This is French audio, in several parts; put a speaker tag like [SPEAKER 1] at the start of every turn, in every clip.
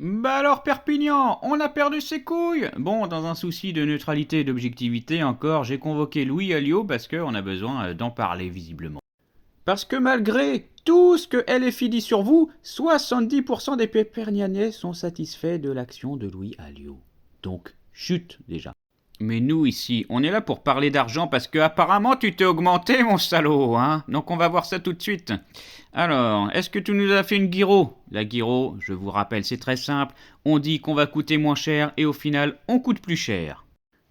[SPEAKER 1] Bah alors Perpignan, on a perdu ses couilles. Bon, dans un souci de neutralité et d'objectivité encore, j'ai convoqué Louis Alliot parce qu'on a besoin d'en parler visiblement. Parce que malgré tout ce que LFI dit sur vous, 70% des Perpignanais sont satisfaits de l'action de Louis Alliot. Donc, chute déjà. Mais nous ici, on est là pour parler d'argent parce que apparemment tu t'es augmenté mon salaud, hein. Donc on va voir ça tout de suite. Alors, est-ce que tu nous as fait une guiro? La guiro, je vous rappelle, c'est très simple. On dit qu'on va coûter moins cher et au final, on coûte plus cher.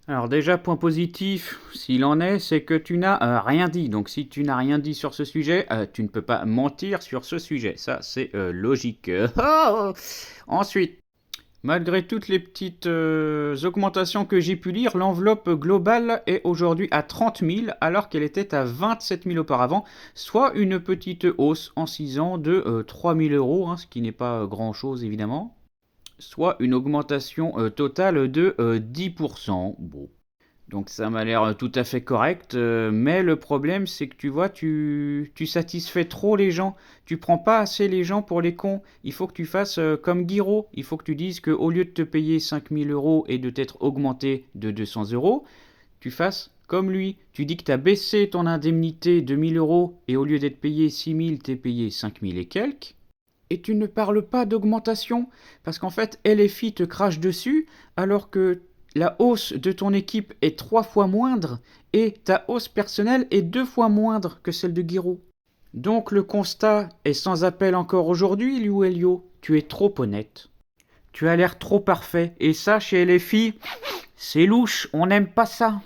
[SPEAKER 1] Alors déjà, point positif, s'il en est, c'est que tu n'as rien dit. Donc si tu n'as rien dit sur ce sujet, tu ne peux pas mentir sur ce sujet. Ça, c'est logique. Ensuite, malgré toutes les petites augmentations que j'ai pu lire, l'enveloppe globale est aujourd'hui à 30 000 alors qu'elle était à 27 000 auparavant, soit une petite hausse en 6 ans de 3 000 euros, hein, ce qui n'est pas grand-chose évidemment, soit une augmentation totale de 10%. Bon, donc ça m'a l'air tout à fait correct, mais le problème c'est que tu vois, tu satisfais trop les gens, tu prends pas assez les gens pour les cons, il faut que tu fasses comme Guiraud, il faut que tu dises qu'au lieu de te payer 5000 euros et de t'être augmenté de 200 euros, tu fasses comme lui, tu dis que tu as baissé ton indemnité de 1000 euros et au lieu d'être payé 6000, t'es payé 5000 et quelques. Et tu ne parles pas d'augmentation, parce qu'en fait, LFI te crache dessus, alors que la hausse de ton équipe est 3 fois moindre, et ta hausse personnelle est 2 fois moindre que celle de Guiraud. Donc le constat est sans appel encore aujourd'hui, Liu Elio. Tu es trop honnête. Tu as l'air trop parfait, et ça, chez LFI, c'est louche, on n'aime pas ça.